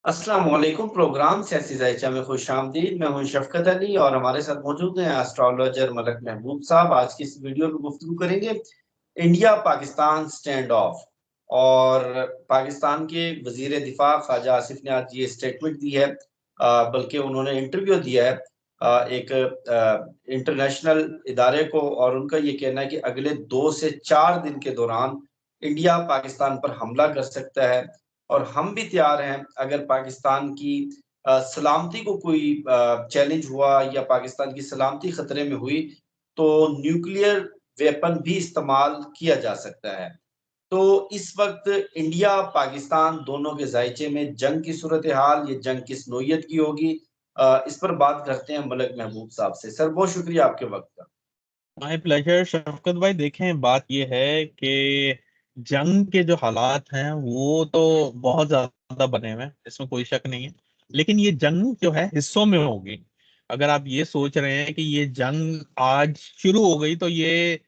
अस्सलाम वालेकुम। प्रोग्राम सियासी जायचा में खुशामदीद। मैं हूं शफकत अली और हमारे साथ मौजूद हैं एस्ट्रोलॉजर मलक महबूब साहब। आज की इस वीडियो में गुफ्तगू करेंगे इंडिया पाकिस्तान स्टैंड ऑफ। और पाकिस्तान के वजीर दिफा ख्वाजा आसिफ ने आज ये स्टेटमेंट दी है, बल्कि उन्होंने इंटरव्यू दिया है एक इंटरनेशनल इदारे को, और उनका ये कहना है कि अगले 2 से 4 दिन के दौरान इंडिया पाकिस्तान पर हमला कर सकता है और हम भी तैयार हैं अगर पाकिस्तान की सलामती को कोई चैलेंज हुआ या पाकिस्तान की सलामती खतरे में हुई तो न्यूक्लियर वेपन भी इस्तेमाल किया जा सकता है। तो इस वक्त इंडिया पाकिस्तान दोनों के जायचे में जंग की सूरत हाल, ये जंग किस नोयत की होगी, इस पर बात करते हैं मलक महबूब साहब से। सर, बहुत शुक्रिया आपके वक्त का। माय प्लेजर शफकत भाई। देखें, बात यह है कि जंग के जो हालात हैं वो तो बहुत ज्यादा बने हुए हैं, इसमें कोई शक नहीं है। लेकिन ये जंग जो है हिस्सों में होगी। अगर आप ये सोच रहे हैं कि ये जंग आज शुरू हो गई तो ये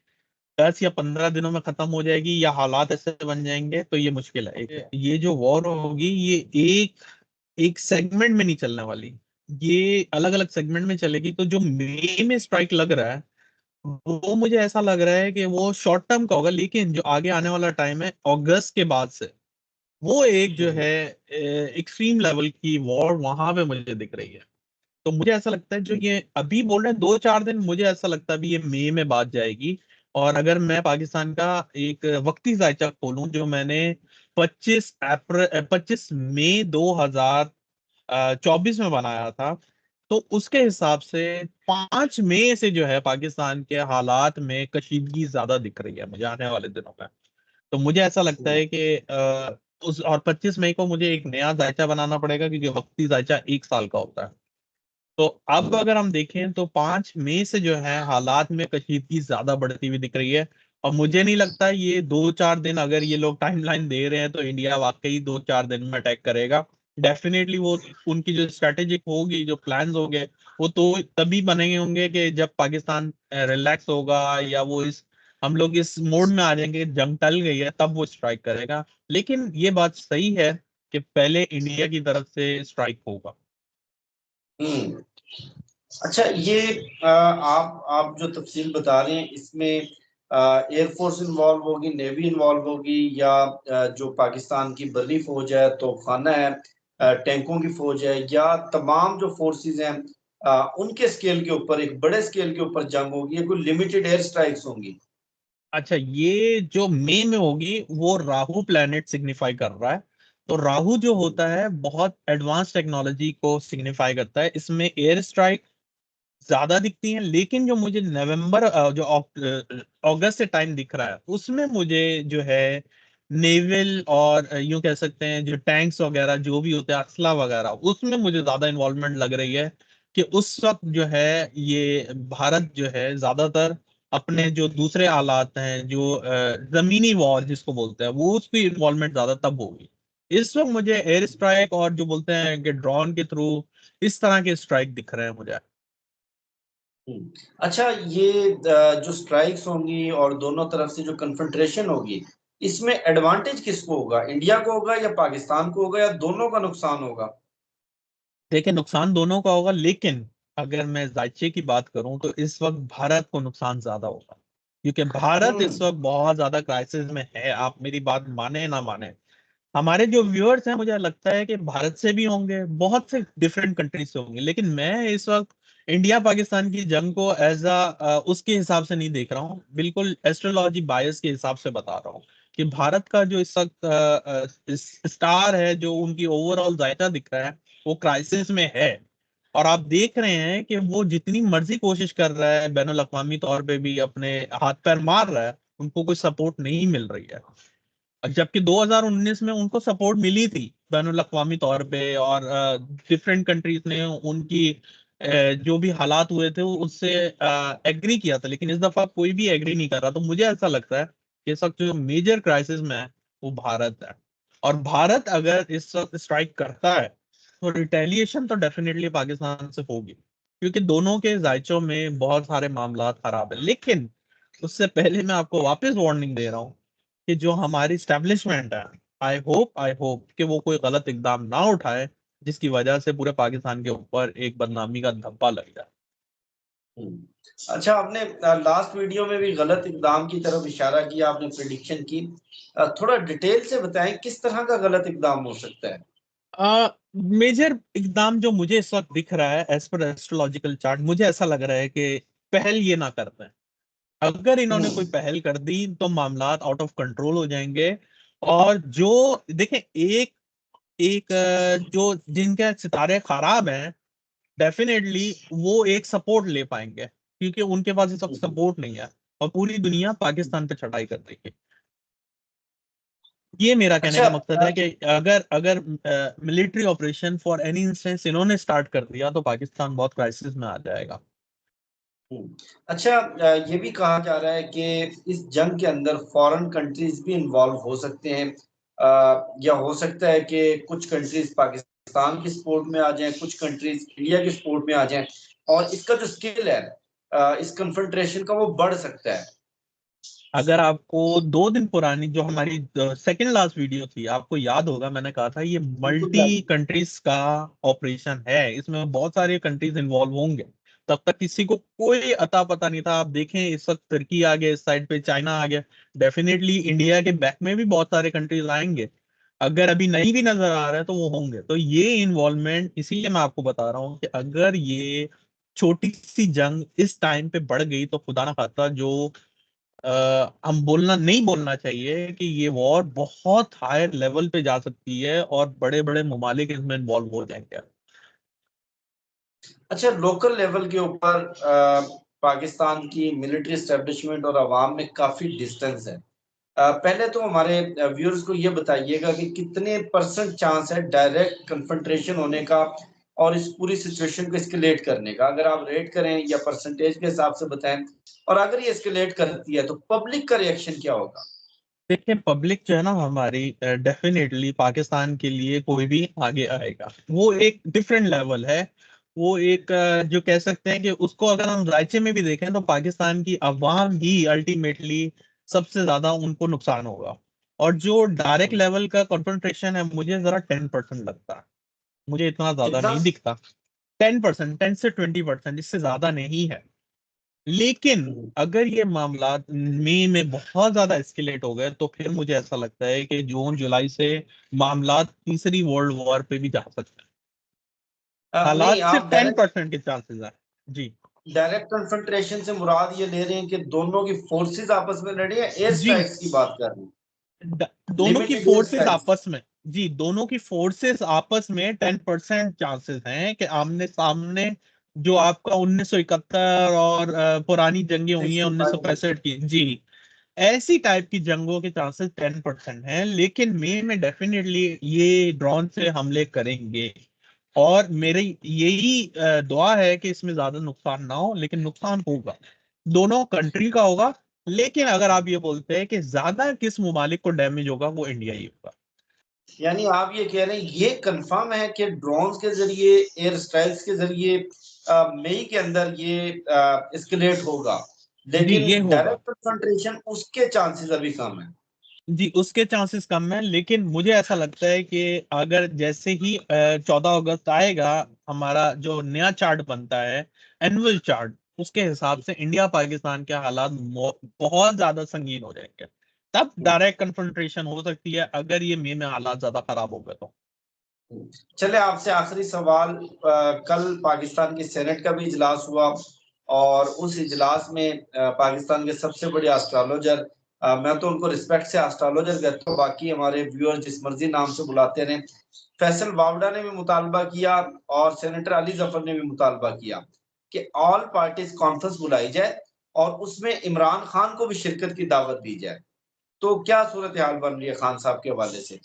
10 या 15 दिनों में खत्म हो जाएगी या हालात ऐसे बन जाएंगे, तो ये मुश्किल है। ये जो वॉर होगी ये एक एक सेगमेंट में नहीं चलने वाली, ये अलग अलग सेगमेंट में चलेगी। तो जो मई में स्ट्राइक लग रहा है वो मुझे ऐसा लग रहा है कि वो शॉर्ट टर्म का होगा, लेकिन जो आगे आने वाला टाइम है अगस्त के बाद से, वो एक जो है एक्सट्रीम लेवल की वॉर वहां पे मुझे दिख रही है। तो मुझे ऐसा लगता है जो ये अभी बोल रहे हैं 2 4 दिन, मुझे ऐसा लगता है अभी ये मई में बात जाएगी। और अगर मैं पाकिस्तान का एक वक्ती जायचा खोलूं जो मैंने 25 मई 2024 में बनाया था, तो उसके हिसाब से 5 मई से जो है पाकिस्तान के हालात में कशीदगी ज्यादा दिख रही है मुझे आने वाले दिनों में। तो मुझे ऐसा लगता है कि उस और 25 मई को मुझे एक नया जायचा बनाना पड़ेगा, क्योंकि वक्ती जायचा 1 साल का होता है। तो अब अगर हम देखें तो 5 मई से जो है हालात में कशीदगी ज्यादा बढ़ती हुई दिख रही है। और मुझे नहीं लगता ये 2 4 दिन, अगर ये लोग टाइमलाइन दे रहे हैं तो इंडिया वाकई 2 4 दिन में अटैक करेगा। डेफिनेटली वो उनकी जो स्ट्रेटेजिक होगी, जो प्लान्स होंगे, वो तो तभी बनेंगे होंगे कि जब पाकिस्तान रिलैक्स होगा, या वो इस हम लोग इस मोड में आ जाएंगे, जंग टल गई है, तब वो स्ट्राइक करेगा। लेकिन ये बात सही है कि पहले इंडिया की तरफ से स्ट्राइक होगा। हम्म। अच्छा, ये आप जो तफसील बता रहे हैं इसमें एयरफोर्स इन्वॉल्व होगी, नेवी इन्वॉल्व होगी, या जो पाकिस्तान की बर्री फौज है, तोपखाना है, टैंकों की फौज है, या तमाम जो फोर्सेस हैं उनके स्केल के ऊपर, एक बड़े स्केल के ऊपर जंग होगी, या कोई लिमिटेड एयर स्ट्राइक्स होंगी? अच्छा, ये जो मई में होगी वो राहु प्लैनेट सिग्निफाई कर रहा है। तो राहु जो होता है बहुत एडवांस टेक्नोलॉजी को सिग्निफाई करता है। इसमें एयर स्ट्राइक ज्यादा दिखती हैं, लेकिन जो मुझे नवंबर अगस्त से टाइम दिख रहा है उसमें मुझे जो है नेवल और यूं कह सकते हैं जो टैंक्स वगैरह जो भी होते हैं, असला वगैरह, उसमें मुझे ज्यादा इन्वॉल्वमेंट लग रही है। कि उस वक्त जो है ये भारत जो है ज्यादातर अपने जो दूसरे आलात हैं, जो जमीनी वॉर जिसको बोलते हैं, वो उसकी इन्वॉल्वमेंट ज्यादा तब होगी। इस वक्त मुझे एयर स्ट्राइक और जो बोलते हैं कि ड्रोन के थ्रू इस तरह के स्ट्राइक दिख रहे हैं मुझे। अच्छा, ये जो स्ट्राइक्स होंगी और दोनों तरफ से जो कन्फ्रंट्रेशन होगी, इसमें एडवांटेज किसको होगा? इंडिया को होगा या पाकिस्तान को होगा, या दोनों का नुकसान होगा? देखिए, नुकसान दोनों का होगा, लेकिन अगर मैं जायचे की बात करूं तो इस वक्त भारत को नुकसान ज्यादा होगा, क्योंकि भारत इस हम्म। वक्त बहुत ज्यादा क्राइसिस में है। आप मेरी बात माने ना माने, हमारे जो व्यूअर्स हैं मुझे लगता है कि भारत से भी होंगे, बहुत से डिफरेंट कंट्रीज से होंगे, लेकिन मैं इस वक्त इंडिया पाकिस्तान की जंग को एज अ उसके हिसाब से नहीं देख रहा हूँ, बिल्कुल एस्ट्रोलॉजी बायस के हिसाब से बता रहा हूँ। कि भारत का जो इस वक्त स्टार है, जो उनकी ओवरऑल जायका दिख रहा है, वो क्राइसिस में है। और आप देख रहे हैं कि वो जितनी मर्जी कोशिश कर रहा है, बैनुल अक़वामी तौर पे भी अपने हाथ पैर मार रहा है, उनको कोई सपोर्ट नहीं मिल रही है। जबकि 2019 में उनको सपोर्ट मिली थी बैनुल अक़वामी तौर पे, और डिफरेंट कंट्रीज ने उनकी जो भी हालात हुए थे उससे एग्री किया था। लेकिन इस दफा कोई भी एग्री नहीं कर रहा। तो मुझे ऐसा लगता है कि इस वक्त जो मेजर क्राइसिस में है वो भारत है। और भारत अगर इस वक्त स्ट्राइक करता है तो रिटेलिएशन तो डेफिनेटली पाकिस्तान से होगी, क्योंकि दोनों के जायचों में बहुत सारे मामला खराब है। लेकिन उससे पहले मैं आपको वापस वार्निंग दे रहा हूँ कि जो हमारी स्टैब्लिशमेंट है, आई होप कि वो कोई गलत इकदाम ना उठाए, जिसकी वजह से पूरे पाकिस्तान के ऊपर एक बदनामी का धब्बा लग जाए। अच्छा, आपने लास्ट वीडियो में भी गलत इकदाम की तरफ इशारा किया, आपने प्रेडिक्शन की। थोड़ा डिटेल से बताएं किस तरह का गलत इकदाम हो सकता है। मेजर इकदाम जो मुझे इस वक्त दिख रहा है एज पर एस्ट्रोलॉजिकल चार्ट, मुझे ऐसा लग रहा है कि पहल ये ना करते हैं। अगर इन्होंने कोई पहल कर दी तो मामलात आउट ऑफ कंट्रोल हो जाएंगे। और जो देखें, एक एक जो जिनके सितारे खराब हैं, डेफिनेटली वो एक सपोर्ट ले पाएंगे, क्योंकि उनके पास इस वक्त सपोर्ट नहीं है और पूरी दुनिया पाकिस्तान पे चढ़ाई कर रही है। ये मेरा कहने अच्छा, का मकसद है कि अगर अगर military operation for any instance इन्होंने स्टार्ट कर दिया तो पाकिस्तान बहुत क्राइसिस में आ जाएगा। अच्छा, ये भी कहा जा रहा है कि इस जंग के अंदर फॉरेन कंट्रीज भी इन्वॉल्व हो सकते हैं, या हो सकता है कि कुछ कंट्रीज पाकिस्तान की सपोर्ट में आ जाएं, कुछ कंट्रीज इंडिया की सपोर्ट में आ जाएं, और इसका जो स्केल है इस कन्फ्रंट्रेशन का वो बढ़ सकता है। अगर आपको 2 दिन पुरानी जो हमारी सेकंड लास्ट वीडियो थी, आपको याद होगा, मैंने कहा था ये बिल्कुल मल्टी कंट्रीज का ऑपरेशन है, इसमें बहुत सारे कंट्रीज इन्वॉल्व होंगे। तब तक किसी को कोई अता पता नहीं था। आप देखें इस वक्त तुर्की आ गया, इस साइड पे चाइना आ गया, डेफिनेटली इंडिया के बैक में भी बहुत सारे कंट्रीज आएंगे। अगर अभी नहीं भी नजर आ रहा है तो वो होंगे। तो ये इन्वॉल्वमेंट, इसीलिए मैं आपको बता रहा हूँ कि अगर ये छोटी सी जंग इस टाइम पे बढ़ गई तो खुदा ना खास्ता, जो हम बोलना नहीं बोलना चाहिए कि ये वॉर बहुत हायर लेवल पे जा सकती है और बड़े बड़े ममालिक इसमें इन्वॉल्व हो जाएंगे। अच्छा, लोकल लेवल के ऊपर पाकिस्तान की मिलिट्री एस्टेब्लिशमेंट और अवाम में काफी डिस्टेंस है। पहले तो हमारे व्यूअर्स को ये बताइएगा कि कितने परसेंट चांस है डायरेक्ट कन्फ्रंट्रेशन होने का और इस पूरी सिचुएशन को एस्केलेट करने का, अगर आप रेट करें या परसेंटेज के हिसाब से बताएं, और अगर ये एस्केलेट करती है तो पब्लिक का रिएक्शन क्या होगा। देखिए, पब्लिक जो है ना हमारी, डेफिनेटली पाकिस्तान के लिए कोई भी आगे आएगा वो एक डिफरेंट लेवल है। वो एक जो कह सकते हैं कि उसको अगर हम रायचे में भी देखें तो पाकिस्तान की अवाम ही अल्टीमेटली सबसे ज्यादा उनको नुकसान होगा। और जो डायरेक्ट लेवल का कॉन्फ्रंट्रेशन है, मुझे जरा 10% लगता है, मुझे इतना ज्यादा कितना? नहीं दिखता। 10%, 10 से 20%, इससे ज्यादा नहीं है। लेकिन अगर ये मामला मई में बहुत ज्यादा एस्केलेट हो गए तो फिर मुझे ऐसा लगता है कि जून जुलाई से मामला तीसरी वर्ल्ड वॉर पे भी जा सकते हैं। नहीं, हालात सिर्फ आप 10% के चांसेस हैं। जी। डायरेक्ट कन्फ्रंट्रेशन से मुराद ये ले रहे हैं कि दोनों की फोर्सेस आपस में लड़े, या एयर जी, स्ट्राइक्स की बात कर रहे हैं? दोनों की लिमिटेड एयर फोर्सेस स्ट्राइक्स। आपस में, जी दोनों की फोर्सेस आपस में 10% चांसेस हैं कि आमने सामने, जो आपका 1971 और पुरानी जंगें हुई हैं 65। 1965 की, जी ऐसी टाइप की जंगों के चांसेस 10% हैं। लेकिन मई में डेफिनेटली ये ड्रोन से हमले करेंगे। और मेरी यही दुआ है कि इसमें ज्यादा नुकसान ना हो, लेकिन नुकसान होगा, दोनों कंट्री का होगा। लेकिन अगर आप ये बोलते हैं कि ज्यादा किस मुमालिक को डैमेज होगा, वो इंडिया ही होगा। यानी आप ये कह रहे हैं, ये कंफर्म है कि ड्रोन्स के जरिए, एयर स्ट्राइक्स के जरिए मई के अंदर ये एस्केलेट होगा, जी लेकिन ये होगा। डायरेक्ट कन्फ्रंट्रेशन उसके चांसेस अभी कम है। जी उसके चांसेस कम है, लेकिन मुझे ऐसा लगता है कि अगर जैसे ही 14 अगस्त आएगा, हमारा जो नया चार्ट बनता है, एनुअल चार्ट, उसके हिसाब से इंडिया पाकिस्तान के हालात बहुत ज्यादा संगीन हो जाएंगे। तब डायरेक्ट कन्फ्रंट्रेशन हो सकती है, अगर ये मई में हालात ज्यादा खराब हो गए तो। चले, आपसे आखिरी सवाल। कल पाकिस्तान की सेनेट का भी इजलास हुआ, और उस इजलास में पाकिस्तान के सबसे बड़े एस्ट्रोलॉजर, मैं तो उनको रिस्पेक्ट से एस्ट्रोलॉजर कहता हूँ, बाकी हमारे व्यूअर्स जिस मर्जी नाम से बुलाते रहे, फैसल वावडा ने भी मुतालबा किया और सेनेटर अली जफर ने भी मुतालबा किया कि ऑल पार्टीज कॉन्फ्रेंस बुलाई जाए और उसमें इमरान खान को भी शिरकत की दावत दी जाए। तो क्या सूरत हाल बन रही है खान साहब के हवाले से?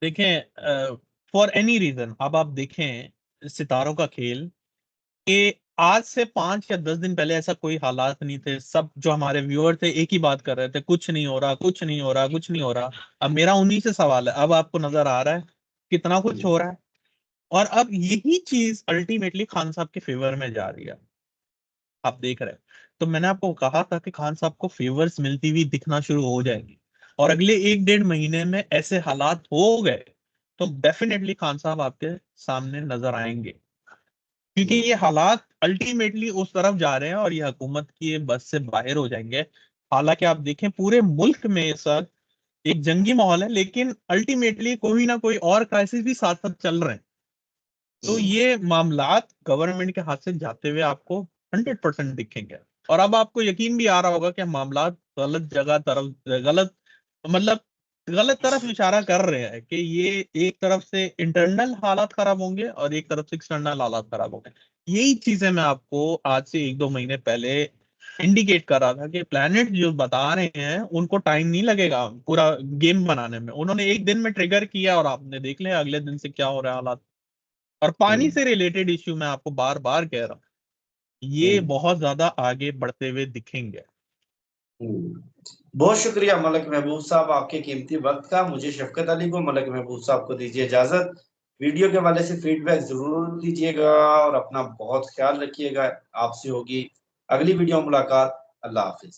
देखें, फॉर एनी रीजन, अब आप देखें सितारों का खेल, कि आज से 5 या 10 दिन पहले ऐसा कोई हालात नहीं थे। सब जो हमारे व्यूअर थे एक ही बात कर रहे थे, कुछ नहीं हो रहा, कुछ नहीं हो रहा, कुछ नहीं हो रहा। अब मेरा उन्हीं से सवाल है, अब आपको नजर आ रहा है कितना कुछ हो रहा है। और अब यही चीज अल्टीमेटली खान साहब के फेवर में जा रही है, आप देख रहे हैं। तो मैंने आपको कहा था कि खान साहब को फेवर्स मिलती हुई दिखना शुरू हो जाएंगी। और अगले 1 डेढ़ महीने में ऐसे हालात हो गए तो डेफिनेटली खान साहब आपके सामने नजर आएंगे, क्योंकि ये हालात अल्टीमेटली उस तरफ जा रहे हैं और ये हुकूमत की बस से बाहर हो जाएंगे। हालांकि आप देखें पूरे मुल्क में इस वक्त एक जंगी माहौल है, लेकिन अल्टीमेटली कोई ना कोई और क्राइसिस भी साथ साथ चल रहे हैं। तो ये मामलात गवर्नमेंट के हाथ से जाते हुए आपको 100% दिखेंगे। और अब आपको यकीन भी आ रहा होगा कि मामलात गलत जगह तरफ, गलत मतलब गलत तरफ इशारा कर रहे हैं कि ये एक तरफ से इंटरनल हालात खराब होंगे और एक तरफ से एक्सटर्नल हालात खराब होंगे। यही चीजें मैं आपको आज से 1-2 महीने पहले इंडिकेट कर रहा था कि प्लैनेट जो बता रहे हैं उनको टाइम नहीं लगेगा पूरा गेम बनाने में। उन्होंने एक दिन में ट्रिगर किया और आपने देख लिया अगले दिन से क्या हो रहा है हालात। और पानी से रिलेटेड इश्यू मैं आपको बार बार कह रहा हूँ, ये बहुत ज्यादा आगे बढ़ते हुए दिखेंगे। बहुत शुक्रिया मलिक महबूब साहब आपके कीमती वक्त का। मुझे शफकत अली को, मलिक महबूब साहब को दीजिए इजाजत। वीडियो के हवाले से फीडबैक जरूर दीजिएगा और अपना बहुत ख्याल रखिएगा। आपसे होगी अगली वीडियो मुलाकात। अल्लाह हाफिज।